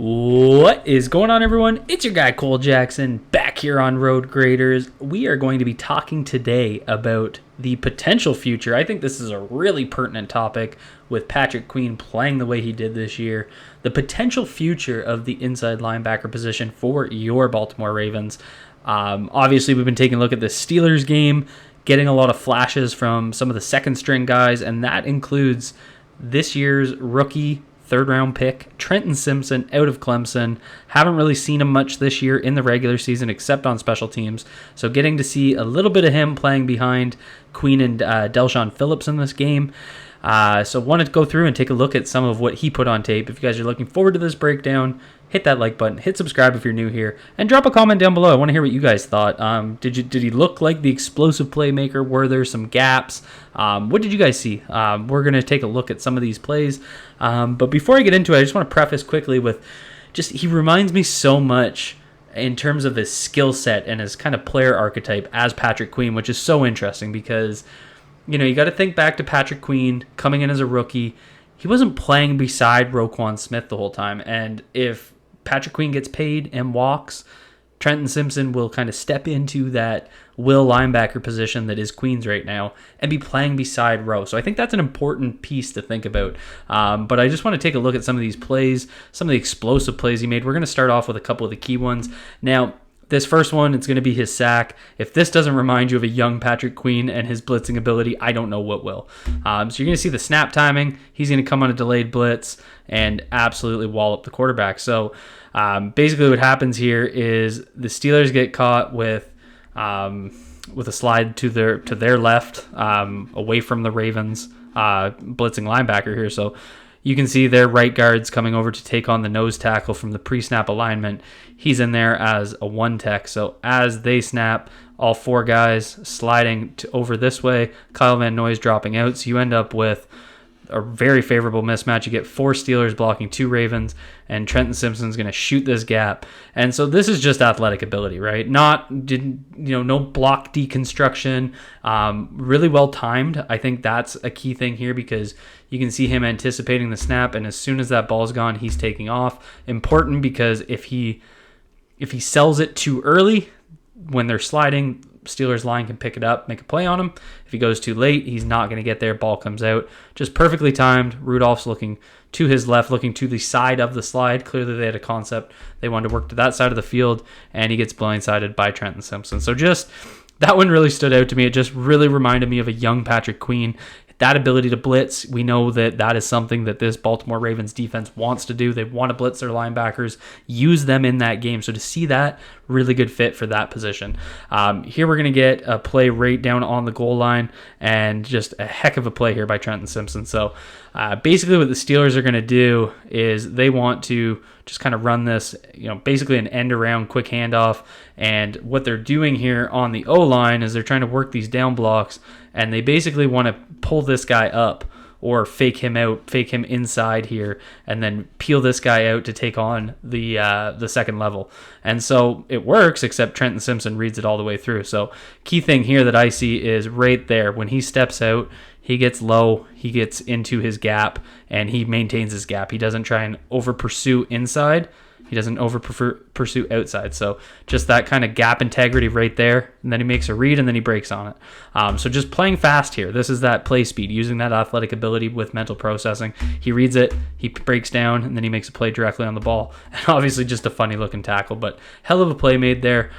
What is going on, everyone? It's your guy Cole Jackson back here on Road Graders. We are going to be talking today about the potential future. I think this is a really pertinent topic with Patrick Queen playing the way he did this year. The potential future of the inside linebacker position for your Baltimore Ravens. Obviously, we've been taking a look at the Steelers game, getting a lot of flashes from some of the second string guys, and that includes this year's rookie third-round pick, Trenton Simpson, out of Clemson. Haven't really seen him much this year in the regular season, except on special teams. So getting to see a little bit of him playing behind Queen and Delshon Phillips in this game. So wanted to go through and take a look at some of what he put on tape. If you guys are looking forward to this breakdown, hit that like button, hit subscribe if you're new here, and drop a comment down below. I want to hear what you guys thought. Did he look like the explosive playmaker? Were there some gaps? What did you guys see? We're going to take a look at some of these plays. But before I get into it, I just want to preface quickly with he reminds me so much in terms of his skill set and his kind of player archetype as Patrick Queen, which is so interesting because, you got to think back to Patrick Queen coming in as a rookie. He wasn't playing beside Roquan Smith the whole time. And if Patrick Queen gets paid and walks, Trenton Simpson will kind of step into that will linebacker position that is Queen's right now and be playing beside Rowe. So I think that's an important piece to think about. But I just want to take a look at some of these plays, some of the explosive plays he made. We're going to start off with a couple of the key ones. Now, this first one, it's going to be his sack. If this doesn't remind you of a young Patrick Queen and his blitzing ability, I don't know what will. So you're going to see the snap timing. He's going to come on a delayed blitz and absolutely wallop the quarterback. So basically what happens here is the Steelers get caught with a slide to their left, away from the Ravens blitzing linebacker here. So you can see their right guard's coming over to take on the nose tackle from the pre-snap alignment. He's in there as a one tech. So as they snap, all four guys sliding over this way, Kyle Van Noy's dropping out. So you end up with a very favorable mismatch. You get four Steelers blocking two Ravens, and Trenton Simpson's going to shoot this gap. And so this is just athletic ability, right? No block deconstruction, really well timed. I think that's a key thing here because you can see him anticipating the snap, and as soon as that ball's gone, he's taking off. Important because if he sells it too early when they're sliding, Steelers line can pick it up, make a play on him. If he goes too late, he's not going to get there. Ball comes out. Just perfectly timed. Rudolph's looking to his left, looking to the side of the slide. Clearly they had a concept. They wanted to work to that side of the field, and he gets blindsided by Trenton Simpson. So just that one really stood out to me. It just really reminded me of a young Patrick Queen. That ability to blitz, we know that is something that this Baltimore Ravens defense wants to do. They want to blitz their linebackers, use them in that game. So to see that, really good fit for that position. Here we're going to get a play right down on the goal line, and just a heck of a play here by Trenton Simpson. So basically what the Steelers are going to do is they want to just kind of run this, basically an end around quick handoff. And what they're doing here on the O-line is they're trying to work these down blocks, and they basically want to pull this guy up or fake him out, fake him inside here, and then peel this guy out to take on the second level. And so it works, except Trenton Simpson reads it all the way through. So key thing here that I see is right there. When he steps out, he gets low, he gets into his gap, and he maintains his gap. He doesn't try and over-pursue inside. He doesn't over-pursue outside. So just that kind of gap integrity right there. And then he makes a read, and then he breaks on it. So just playing fast here. This is that play speed, using that athletic ability with mental processing. He reads it, he breaks down, and then he makes a play directly on the ball. And obviously just a funny-looking tackle, but hell of a play made there.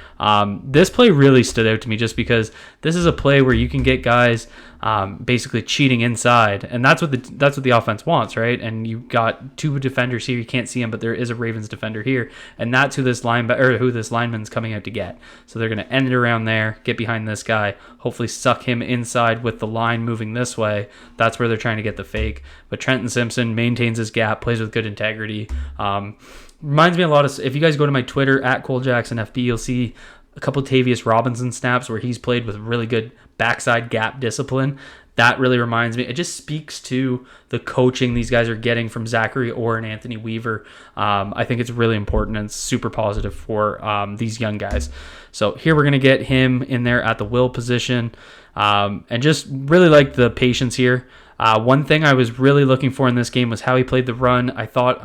This play really stood out to me just because this is a play where you can get guys basically cheating inside, and that's what the offense wants, right? And you got two defenders here. You can't see them, but there is a Ravens defender here, and that's who this lineman's coming out to get. So they're going to end it around there, get behind this guy, hopefully suck him inside with the line moving this way. That's where they're trying to get the fake. But Trenton Simpson maintains his gap, plays with good integrity. Reminds me a lot of, if you guys go to my Twitter at ColeJacksonFB, you'll see a couple of Tavius Robinson snaps where he's played with really good backside gap discipline. That really reminds me. It just speaks to the coaching these guys are getting from Zachary Orr and Anthony Weaver. I think it's really important and super positive for these young guys. So here we're going to get him in there at the will position, and just really like the patience here. One thing I was really looking for in this game was how he played the run. I thought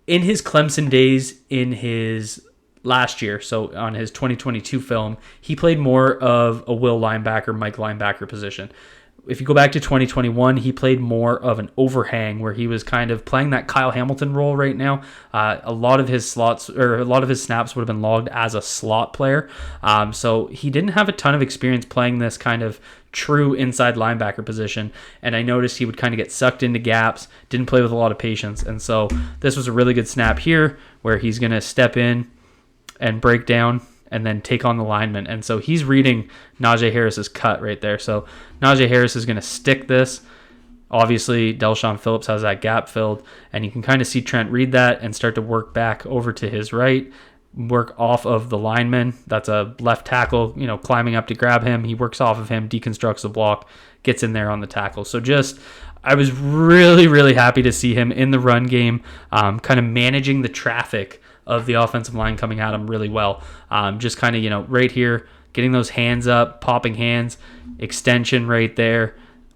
in his Clemson days, in his last year, so on his 2022 film, he played more of a will linebacker, Mike linebacker position. If you go back to 2021, he played more of an overhang where he was kind of playing that Kyle Hamilton role right now. A lot of his snaps would have been logged as a slot player. So he didn't have a ton of experience playing this kind of true inside linebacker position. And I noticed he would kind of get sucked into gaps, didn't play with a lot of patience. And so this was a really good snap here where he's going to step in and break down and then take on the lineman. And so he's reading Najee Harris's cut right there. So Najee Harris is going to stick this. Obviously, Delshon Phillips has that gap filled, and you can kind of see Trent read that and start to work back over to his right, work off of the lineman. That's a left tackle, climbing up to grab him. He works off of him, deconstructs the block, gets in there on the tackle. So I was really, really happy to see him in the run game, kind of managing the traffic of the offensive line coming at him really well. Just kind of, right here, getting those hands up, popping hands, extension right there,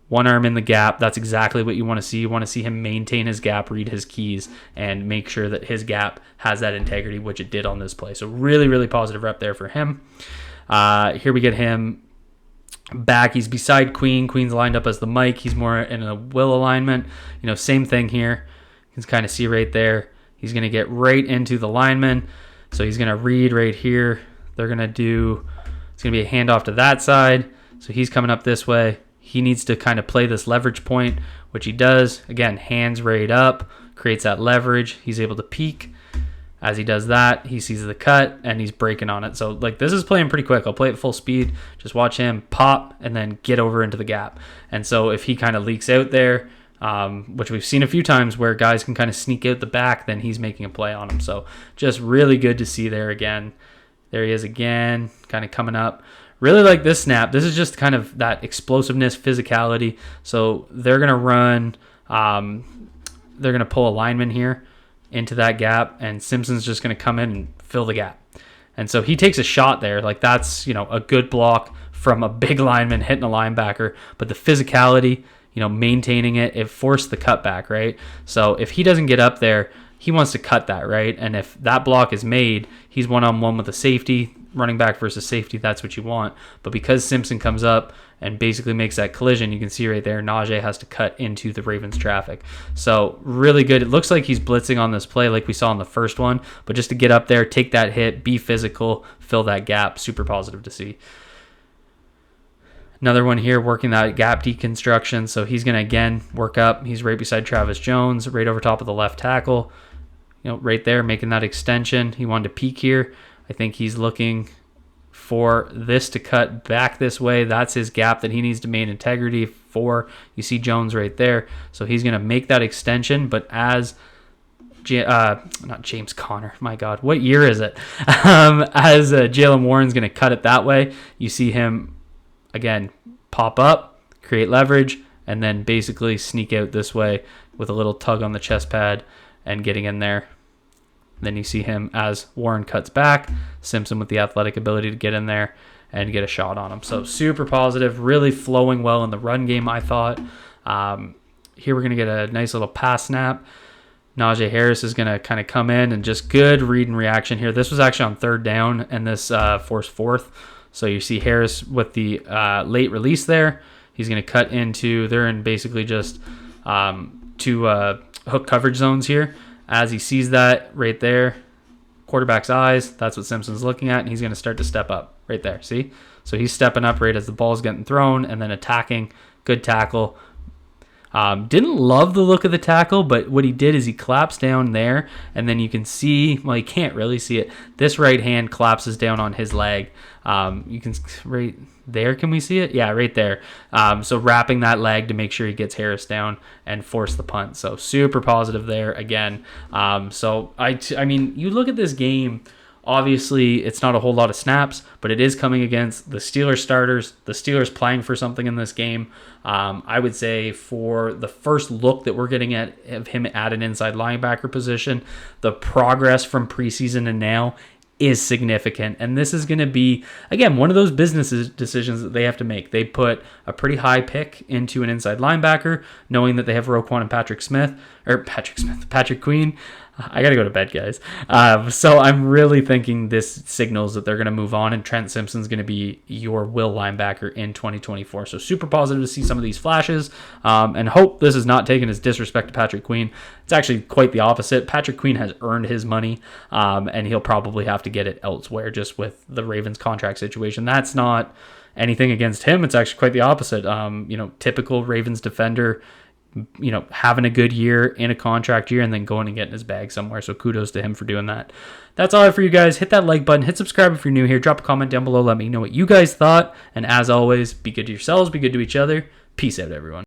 one arm in the gap. That's exactly what you want to see. You want to see him maintain his gap, read his keys, and make sure that his gap has that integrity, which it did on this play. So really, really positive rep there for him. Here we get him back. He's beside Queen. Queen's lined up as the Mike. He's more in a will alignment. Same thing here. You can kind of see right there. He's going to get right into the lineman. So he's going to read right here. It's going to be a handoff to that side. So he's coming up this way. He needs to kind of play this leverage point, which he does. Again, hands right up, creates that leverage. He's able to peek. As he does that, he sees the cut, and he's breaking on it. So, this is playing pretty quick. I'll play it full speed. Just watch him pop and then get over into the gap. And so if he kind of leaks out there, which we've seen a few times where guys can kind of sneak out the back, then he's making a play on him. So just really good to see there again. There he is again, kind of coming up. Really like this snap. This is just kind of that explosiveness, physicality. So they're going to run, they're going to pull a lineman here into that gap, and Simpson's just going to come in and fill the gap. And so he takes a shot there. That's, a good block from a big lineman hitting a linebacker. But the physicality, maintaining it forced the cutback, right? So if he doesn't get up there, he wants to cut that, right? And if that block is made, he's one-on-one with a safety, running back versus safety, that's what you want. But because Simpson comes up and basically makes that collision, you can see right there, Najee has to cut into the Ravens traffic. So really good. It looks like he's blitzing on this play like we saw in the first one, but just to get up there, take that hit, be physical, fill that gap, super positive to see. Another one here working that gap deconstruction. So he's going to, again, work up. He's right beside Travis Jones, right over top of the left tackle. Right there, making that extension. He wanted to peek here. I think he's looking for this to cut back this way. That's his gap that he needs to maintain integrity for. You see Jones right there. So he's going to make that extension, but as not James Conner, my God, what year is it? As Jaylen Warren's going to cut it that way, you see him, again, pop up, create leverage, and then basically sneak out this way with a little tug on the chest pad and getting in there. Then you see him as Warren cuts back, Simpson with the athletic ability to get in there and get a shot on him. So super positive, really flowing well in the run game, I thought. Here we're going to get a nice little pass snap. Najee Harris is going to kind of come in and just good read and reaction here. This was actually on third down, and this forced fourth. So you see Harris with the late release there. He's going to cut into, they're in basically just two hook coverage zones here. As he sees that right there, quarterback's eyes, that's what Simpson's looking at, and he's going to start to step up right there. See? So he's stepping up right as the ball's getting thrown and then attacking. Good tackle. Didn't love the look of the tackle, but what he did is he collapsed down there, and then you can see, well, you can't really see it. This right hand collapses down on his leg. You can, right there, can we see it? Yeah, right there. So wrapping that leg to make sure he gets Harris down and force the punt. So super positive there again. So I mean, you look at this game, obviously it's not a whole lot of snaps, but it is coming against the Steelers starters, the Steelers playing for something in this game. I would say for the first look that we're getting at of him at an inside linebacker position, the progress from preseason and now is significant. And this is going to be, again, one of those business decisions that they have to make. They put a pretty high pick into an inside linebacker, knowing that they have Roquan and Patrick Queen. I gotta go to bed, guys. So I'm really thinking this signals that they're gonna move on, and Trent Simpson's gonna be your will linebacker in 2024. So super positive to see some of these flashes, and hope this is not taken as disrespect to Patrick Queen. It's actually quite the opposite. Patrick Queen has earned his money, and he'll probably have to get it elsewhere just with the Ravens contract situation. That's not anything against him. It's actually quite the opposite. Typical Ravens defender, having a good year in a contract year and then going and getting his bag somewhere. So kudos to him for doing that. That's all I have for you guys. Hit that like button. Hit subscribe if you're new here. Drop a comment down below. Let me know what you guys thought. And as always, be good to yourselves. Be good to each other. Peace out, everyone.